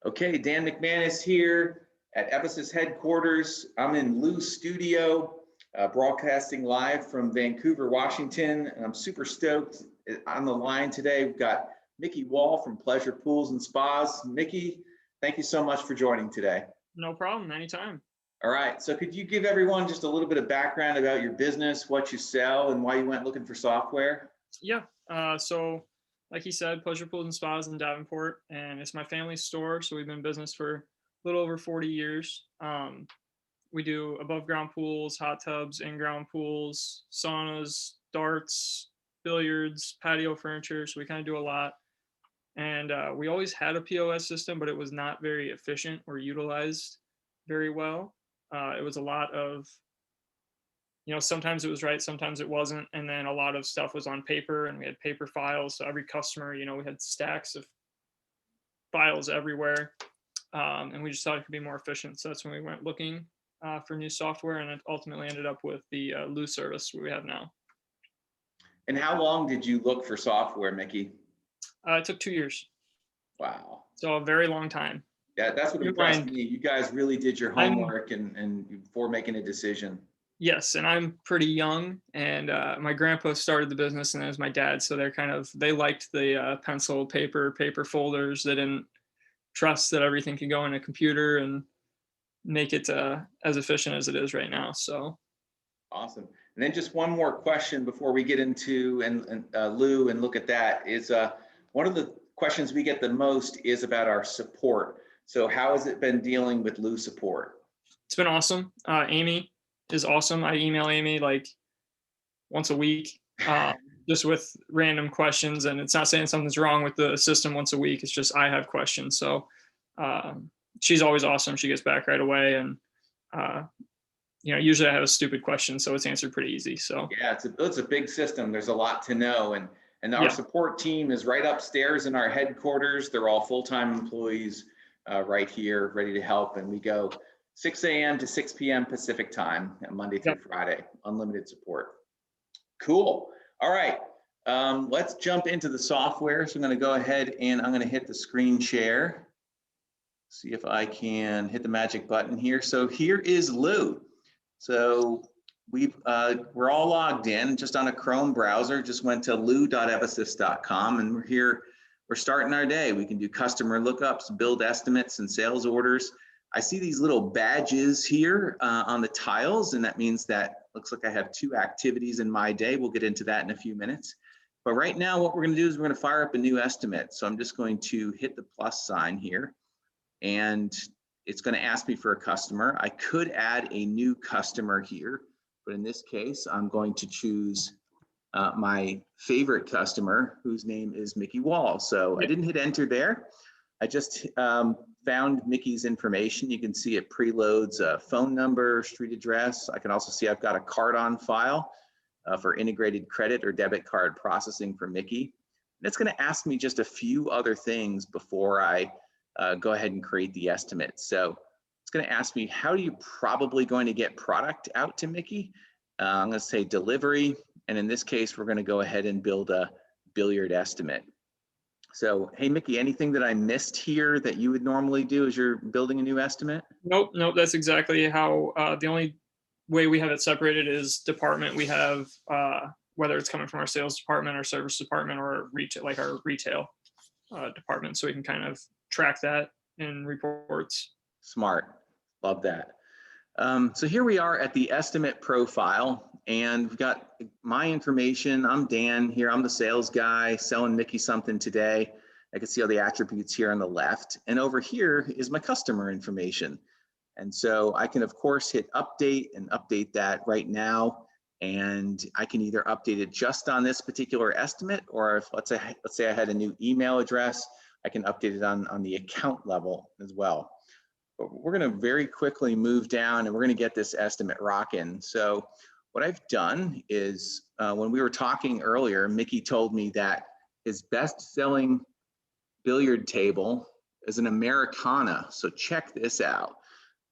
Okay, Dan McManus here at Evosus headquarters. I'm in Lou's studio, broadcasting live from Vancouver, Washington, and I'm super stoked. On the line today, we've got Mickey Wahl from Pleasure Pools and Spas. Mickey, thank you so much for joining today. No problem, anytime. All right, so could you give everyone just a little bit of background about your business, what you sell, and why you went looking for software? Yeah. So like he said, Pleasure Pools and Spas in Davenport, and it's my family's store. So we've been in business for a little over 40 years. We do above ground pools, hot tubs, in ground pools, saunas, darts, billiards, patio furniture. So we kind of do a lot. And we always had a POS system, but it was not very efficient or utilized very well. It was a lot of sometimes it was right, sometimes it wasn't. And then a lot of stuff was on paper and we had paper files. So every customer, we had stacks of files everywhere. And we just thought it could be more efficient. So that's when we went looking for new software, and it ultimately ended up with the Lou service we have now. And how long did you look for software, Mickey? It took 2 years. Wow. So a very long time. Yeah, that's what impressed me. You guys really did your homework and before making a decision. Yes, and I'm pretty young, and my grandpa started the business, and it was my dad. So they liked the pencil, paper folders. They didn't trust that everything could go in a computer and make it as efficient as it is right now. So awesome. And then just one more question before we get into Lou and look at that is one of the questions we get the most is about our support. So how has it been dealing with Lou support? It's been awesome. Amy is awesome. I email Amy like once a week, just with random questions, and it's not saying something's wrong with the system once a week. It's just I have questions. So she's always awesome. She gets back right away, and usually I have a stupid question, so it's answered pretty easy. So yeah, it's a big system. There's a lot to know, and our support team is right upstairs in our headquarters. They're all full-time employees right here, ready to help, and we go 6 a.m. to 6 p.m. Pacific time, Monday through Friday, unlimited support. Cool. All right. Let's jump into the software. So I'm going to go ahead and I'm going to hit the screen share. See if I can hit the magic button here. So here is Lou. So we're all logged in just on a Chrome browser. Just went to lou.evosus.com, and we're here. We're starting our day. We can do customer lookups, build estimates, and sales orders. I see these little badges here on the tiles, and that means that looks like I have 2 activities in my day. We'll get into that in a few minutes. But right now, what we're going to do is we're going to fire up a new estimate. So I'm just going to hit the plus sign here, and it's going to ask me for a customer. I could add a new customer here, but in this case, I'm going to choose my favorite customer, whose name is Mickey Wahl. So I didn't hit enter there. I just found Mickey's information. You can see it preloads a phone number, street address. I can also see I've got a card on file for integrated credit or debit card processing for Mickey. And it's going to ask me just a few other things before I go ahead and create the estimate. So it's going to ask me, how are you probably going to get product out to Mickey? I'm going to say delivery. And in this case, we're going to go ahead and build a billiard estimate. So, hey, Mickey, anything that I missed here that you would normally do as you're building a new estimate? Nope. That's exactly how the only way we have it separated is department. We have whether it's coming from our sales department or service department or retail, like our retail department, so we can kind of track that in reports. Smart. Love that. So here we are at the estimate profile, and we've got my information. I'm Dan here. I'm the sales guy selling Mickey something today. I can see all the attributes here on the left. And over here is my customer information. And so I can, of course, hit update and update that right now. And I can either update it just on this particular estimate, or if let's say I had a new email address, I can update it on the account level as well. But we're going to very quickly move down, and we're going to get this estimate rocking. So what I've done is when we were talking earlier, Mickey told me that his best-selling billiard table is an Americana. So check this out.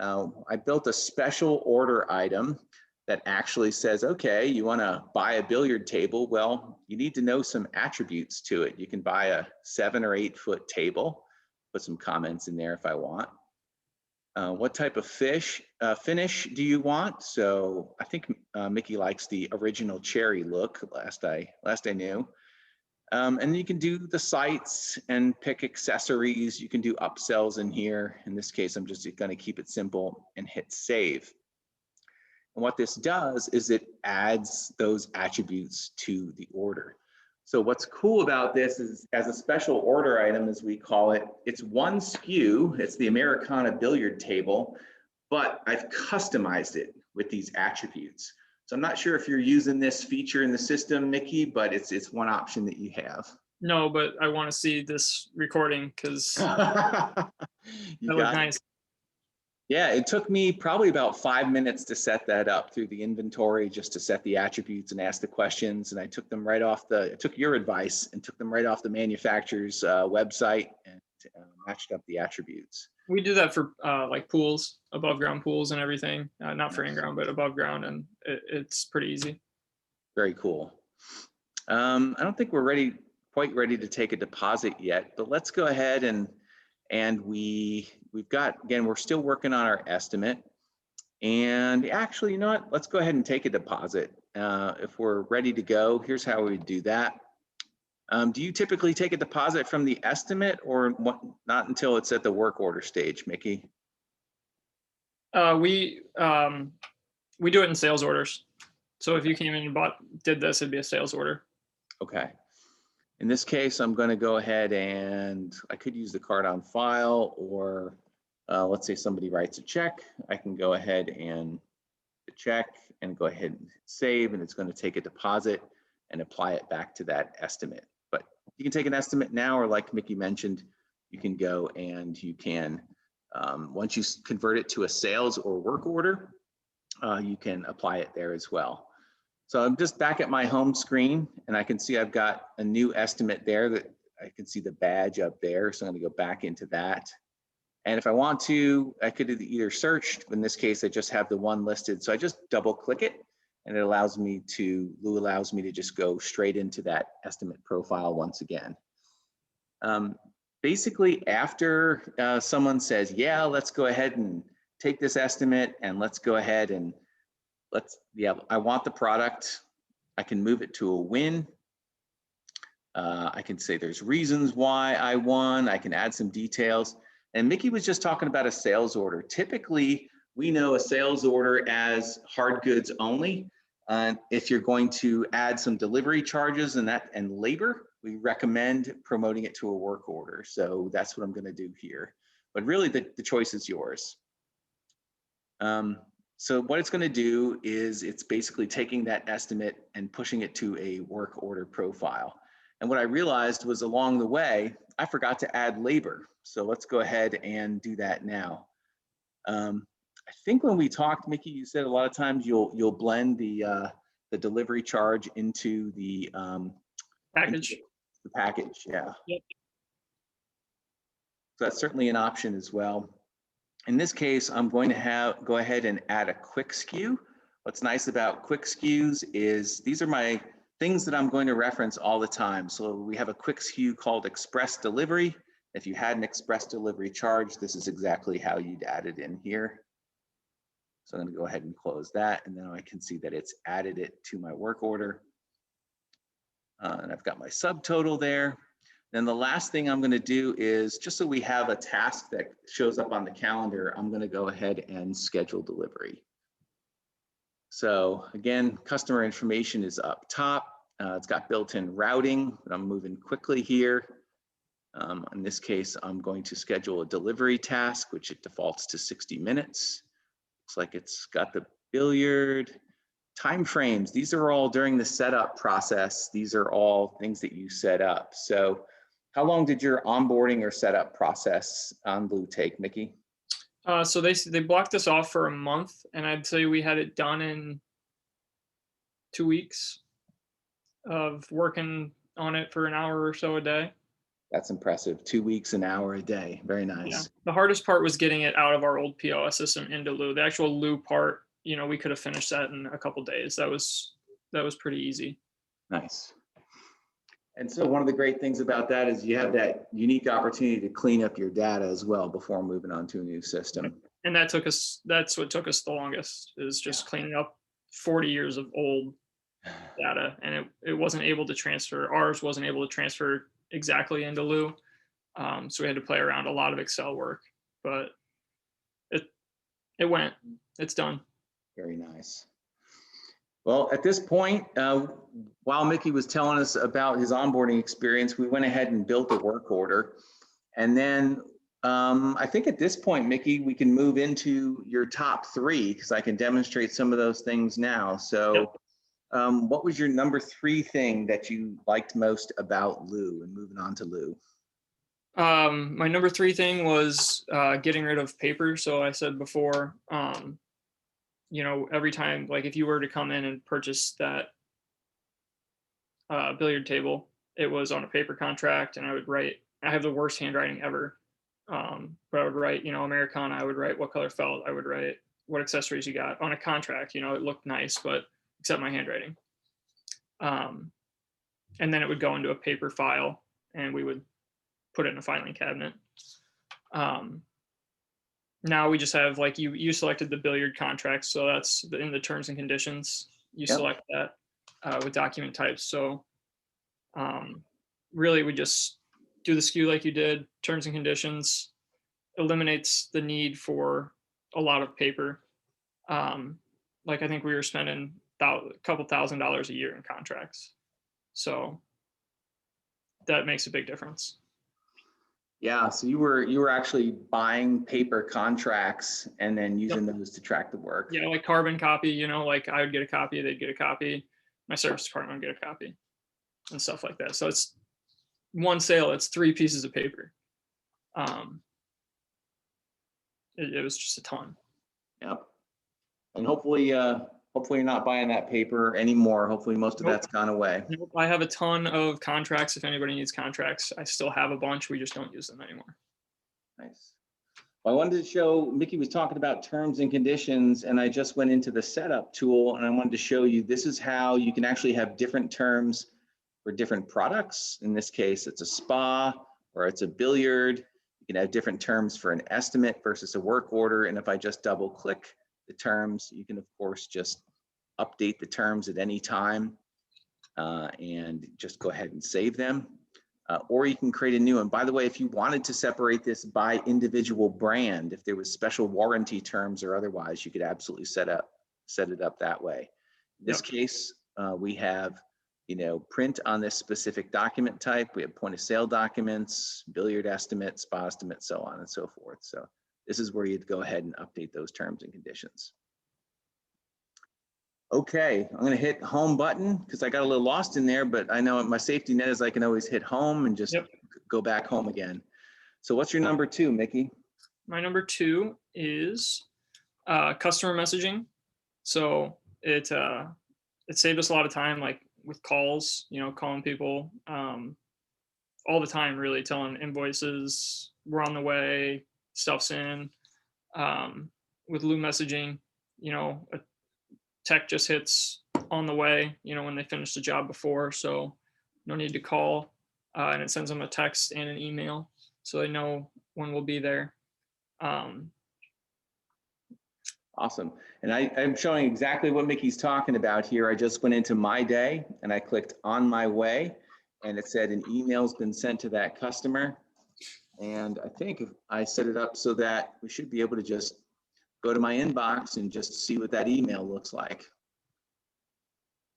I built a special order item that actually says, okay, you want to buy a billiard table? Well, you need to know some attributes to it. You can buy a 7 or 8 foot table. put some comments in there if I want. What type of finish do you want? So I think Mickey likes the original cherry look last I knew. And you can do the sites and pick accessories. You can do upsells in here. In this case, I'm just going to keep it simple and hit save. And what this does is it adds those attributes to the order. So what's cool about this is, as a special order item, as we call it, it's one SKU, it's the Americana billiard table, but I've customized it with these attributes. So I'm not sure if you're using this feature in the system, Mickey, but it's one option that you have. No, but I want to see this recording because that looked nice. Yeah, it took me probably about 5 minutes to set that up through the inventory, just to set the attributes and ask the questions. And I took them right off I took your advice and took them right off the manufacturer's website and matched up the attributes. We do that for like pools, above ground pools and everything. Not for in ground, but above ground, and it's pretty easy. Very cool. I don't think we're quite ready to take a deposit yet, but let's go ahead and we've got, again, we're still working on our estimate. And actually, you know what? Let's go ahead and take a deposit. If we're ready to go, here's how we do that. Do you typically take a deposit from the estimate, or not until it's at the work order stage, Mickey? We do it in sales orders. So if you came in and did this, it'd be a sales order. Okay. In this case, I'm going to go ahead and I could use the card on file, or let's say somebody writes a check. I can go ahead and check and go ahead and save, and it's going to take a deposit and apply it back to that estimate. But you can take an estimate now, or like Mickey mentioned, you can go and you can, once you convert it to a sales or work order, you can apply it there as well. So I'm just back at my home screen, and I can see I've got a new estimate there that I can see the badge up there. So I'm going to go back into that. And if I want to, I could either search. In this case, I just have the one listed. So I just double click it, and it allows me to just go straight into that estimate profile once again. Basically, after someone says, yeah, let's go ahead and take this estimate, and let's go ahead and I want the product. I can move it to a win. I can say there's reasons why I won. I can add some details. And Mickey was just talking about a sales order. Typically, we know a sales order as hard goods only. If you're going to add some delivery charges and labor, we recommend promoting it to a work order. So that's what I'm going to do here. But really, the choice is yours. So what it's going to do is it's basically taking that estimate and pushing it to a work order profile. And what I realized was along the way, I forgot to add labor. So let's go ahead and do that now. I think when we talked, Mickey, you said a lot of times you'll blend the delivery charge into the package. The package, yeah. Yep. So that's certainly an option as well. In this case, I'm going to go ahead and add a quick SKU. What's nice about quick SKUs is these are my things that I'm going to reference all the time. So we have a quick SKU called express delivery. If you had an express delivery charge, this is exactly how you'd add it in here. So I'm going to go ahead and close that, and then I can see that it's added it to my work order. And I've got my subtotal there. Then the last thing I'm going to do is, just so we have a task that shows up on the calendar, I'm going to go ahead and schedule delivery. So again, customer information is up top. It's got built-in routing, but I'm moving quickly here. In this case, I'm going to schedule a delivery task, which it defaults to 60 minutes. Looks like it's got the billiard. Time frames, these are all during the setup process. These are all things that you set up. So how long did your onboarding or setup process on Blue take, Mickey? So they blocked us off for a month, and I'd say we had it done in 2 weeks of working on it for an hour or so a day. That's impressive. 2 weeks, an hour a day. Very nice. Yeah. The hardest part was getting it out of our old POS system into Lou. The actual Lou part, we could have finished that in a couple days. That was pretty easy. Nice. And so one of the great things about that is you have that unique opportunity to clean up your data as well before moving on to a new system. And that's what took us the longest, is just cleaning up 40 years of old data. And it wasn't able to transfer, ours wasn't able to transfer exactly into Lou. So we had to play around a lot of Excel work, but it's done. Very nice. Well, at this point, while Mickey was telling us about his onboarding experience, we went ahead and built a work order. And then I think at this point, Mickey, we can move into your top three, because I can demonstrate some of those things now. So what was your number 3 thing that you liked most about Lou, and moving on to Lou? My number 3 thing was getting rid of paper. So I said before, every time, like if you were to come in and purchase that billiard table, it was on a paper contract, and I have the worst handwriting ever. But I would write, Americana, I would write what color felt, I would write what accessories you got on a contract. It looked nice, but except my handwriting. And then it would go into a paper file, and we would put it in a filing cabinet. Now we just have, like, you selected the billiard contract, so that's in the terms and conditions. You select that with document types. So really we just do the SKU like you did, terms and conditions, eliminates the need for a lot of paper. Like I think we were spending a couple $1,000s a year in contracts. So that makes a big difference. Yeah, so you were actually buying paper contracts and then using those to track the work. Yeah, like carbon copy, like I would get a copy, they'd get a copy, my service department would get a copy, and stuff like that. So it's one sale, it's 3 pieces of paper. It was just a ton. Yep. And hopefully you're not buying that paper anymore. Hopefully most of that's gone away. Nope. I have a ton of contracts. If anybody needs contracts, I still have a bunch. We just don't use them anymore. Nice. Well, I wanted to show, Mickey was talking about terms and conditions, and I just went into the setup tool, and I wanted to show you, this is how you can actually have different terms for different products. In this case, it's a spa or it's a billiard. You can have different terms for an estimate versus a work order. And if I just double click the terms, you can of course just update the terms at any time and just go ahead and save them. Or you can create a new one. By the way, if you wanted to separate this by individual brand, if there was special warranty terms or otherwise, you could absolutely set it up that way. In this case, we have, print on this specific document type. We have point of sale documents, billiard estimates, spa estimates, so on and so forth. So this is where you'd go ahead and update those terms and conditions. Okay, I'm going to hit home button because I got a little lost in there, but I know my safety net is I can always hit home and just go back home again. So what's your number 2, Mickey? My number 2 is customer messaging. So it saved us a lot of time, like with calls, calling people all the time, really telling invoices, we're on the way, stuff's in. With Lou messaging, a tech just hits on the way, when they finish the job before, so no need to call, and it sends them a text and an email so they know when we'll be there. Awesome. And I'm showing exactly what Mickey's talking about here. I just went into My Day and I clicked On My Way, and it said an email's been sent to that customer. And I think I set it up so that we should be able to just go to my inbox and just see what that email looks like.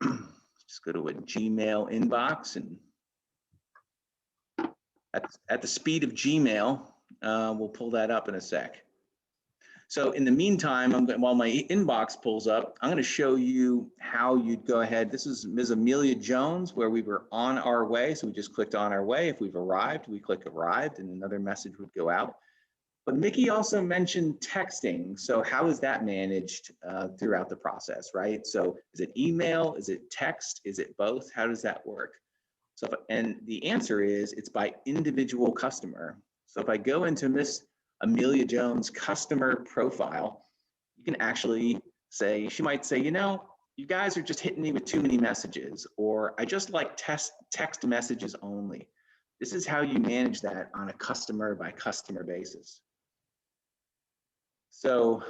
Just go to a Gmail inbox, and at the speed of Gmail, we'll pull that up in a sec. So in the meantime, while my inbox pulls up, I'm going to show you how you'd go ahead. This is Ms. Amelia Jones, where we were on our way. So we just clicked on our way. If we've arrived, we click arrived, and another message would go out. But Mickey also mentioned texting. So how is that managed throughout the process, right? So is it email? Is it text? Is it both? How does that work? So, and the answer is it's by individual customer. So if I go into Miss Amelia Jones customer profile, you can actually say, she might say, you guys are just hitting me with too many messages, or I just like text messages only. This is how you manage that on a customer by customer basis. So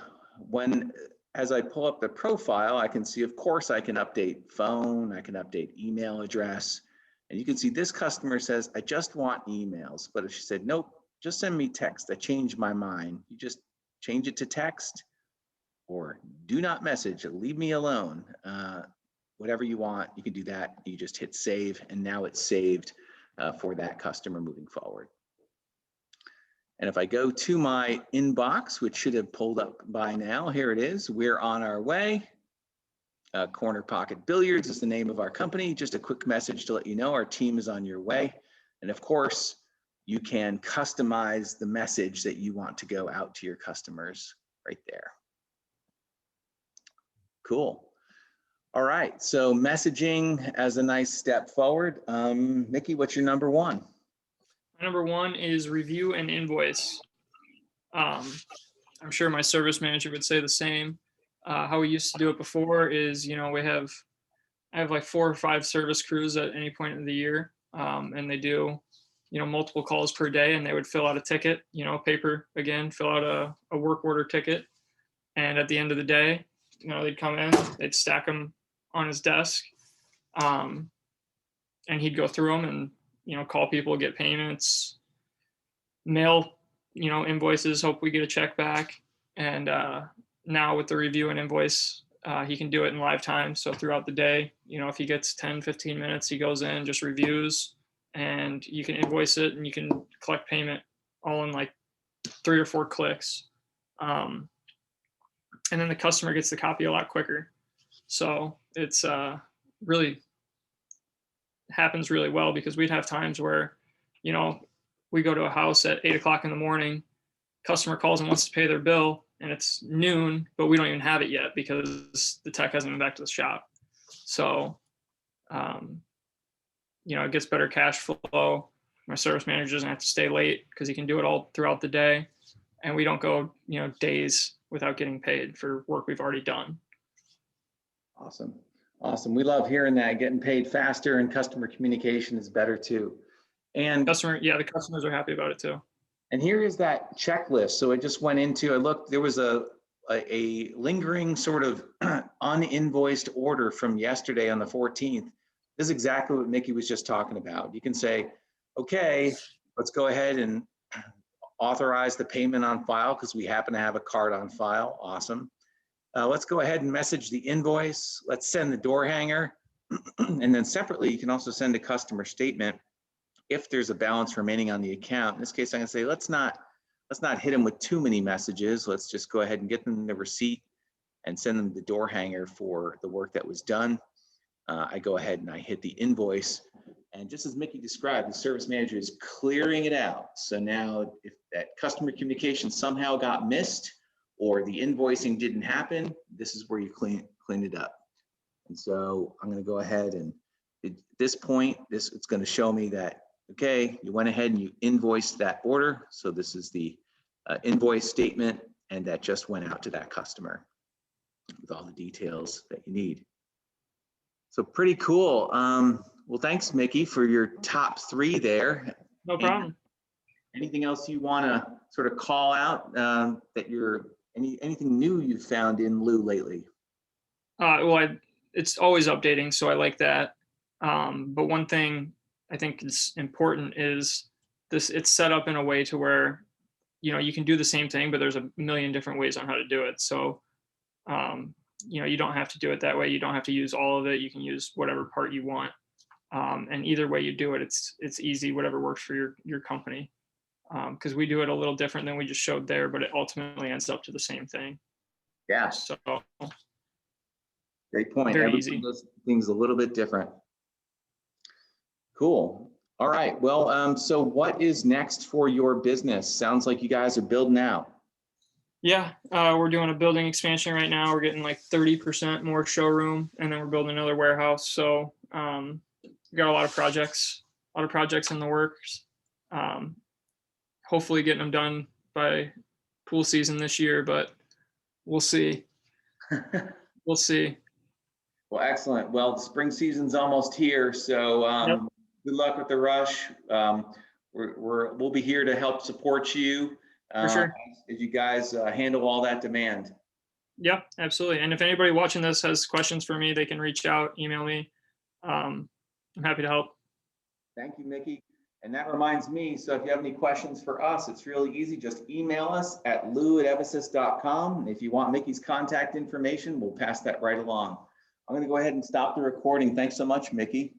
as I pull up the profile, I can see, of course, I can update phone, I can update email address. And you can see this customer says, I just want emails. But if she said, nope, just send me text, I changed my mind. You just change it to text, or do not message, leave me alone. Whatever you want, you can do that. You just hit save, and now it's saved for that customer moving forward. And if I go to my inbox, which should have pulled up by now, here it is. We're on our way. Corner Pocket Billiards is the name of our company. Just a quick message to let you know our team is on your way. And of course, you can customize the message that you want to go out to your customers right there. Cool. All right, so messaging as a nice step forward. Mickey, what's your number one? My number one is review and invoice. I'm sure my service manager would say the same. How we used to do it before is, I have like 4 or 5 service crews at any point in the year, and they do, multiple calls per day, and they would fill out a ticket, paper again, fill out a work order ticket, and at the end of the day, they'd come in, they'd stack them on his desk, and he'd go through them and call people, get payments, mail, invoices, hope we get a check back, and now with the review and invoice, he can do it in live time. So throughout the day, if he gets 10, 15 minutes, he goes in, just reviews, and you can invoice it and you can collect payment all in like 3 or 4 clicks. And then the customer gets the copy a lot quicker. So it's really happens really well, because we'd have times where, we go to a house at 8 o'clock in the morning, customer calls and wants to pay their bill, and it's noon, but we don't even have it yet because the tech hasn't been back to the shop. So, it gets better cash flow. My service manager doesn't have to stay late because he can do it all throughout the day. And we don't go, days without getting paid for work we've already done. Awesome. Awesome. We love hearing that. Getting paid faster and customer communication is better too. And the customers are happy about it too. And here is that checklist. So I just went into, I looked, there was a lingering sort of uninvoiced order from yesterday on the 14th. This is exactly what Mickey was just talking about. You can say, okay, let's go ahead and authorize the payment on file because we happen to have a card on file. Awesome. Let's go ahead and message the invoice. Let's send the door hanger. And then separately, you can also send a customer statement if there's a balance remaining on the account. In this case, I'm gonna say, let's not hit them with too many messages. Let's just go ahead and get them the receipt and send them the door hanger for the work that was done. I go ahead and I hit the invoice. And just as Mickey described, the service manager is clearing it out. So now if that customer communication somehow got missed or the invoicing didn't happen, this is where you clean it up. And so I'm gonna go ahead and at this point, it's gonna show me that, okay, you went ahead and you invoiced that order. So this is the invoice statement, and that just went out to that customer with all the details that you need. So pretty cool. Well, thanks, Mickey, for your top 3 there. No problem. And anything else you want to sort of call out that anything new you've found in Lou lately? It's always updating, so I like that. But one thing I think is important is it's set up in a way to where, you can do the same thing, but there's a million different ways on how to do it. So, you don't have to do it that way. You don't have to use all of it. You can use whatever part you want. And either way you do it, it's easy, whatever works for your company. Because we do it a little different than we just showed there, but it ultimately ends up to the same thing. Yeah. So great point. Very Everything easy. does things a little bit different. Cool. All right. Well, so what is next for your business? Sounds like you guys are building out. Yeah, we're doing a building expansion right now. We're getting like 30% more showroom, and then we're building another warehouse. So we got a lot of projects in the works. Hopefully getting them done by pool season this year, but we'll see. We'll see. Well, excellent. Well, the spring season's almost here, so Yep, good luck with the rush. We'll be here to help support you for sure. as you guys handle all that demand. Yeah, absolutely. And if anybody watching this has questions for me, they can reach out, email me. I'm happy to help. Thank you, Mickey. And that reminds me, so if you have any questions for us, it's really easy. Just email us at lou@evosus.com. If you want Mickey's contact information, we'll pass that right along. I'm going to go ahead and stop the recording. Thanks so much, Mickey.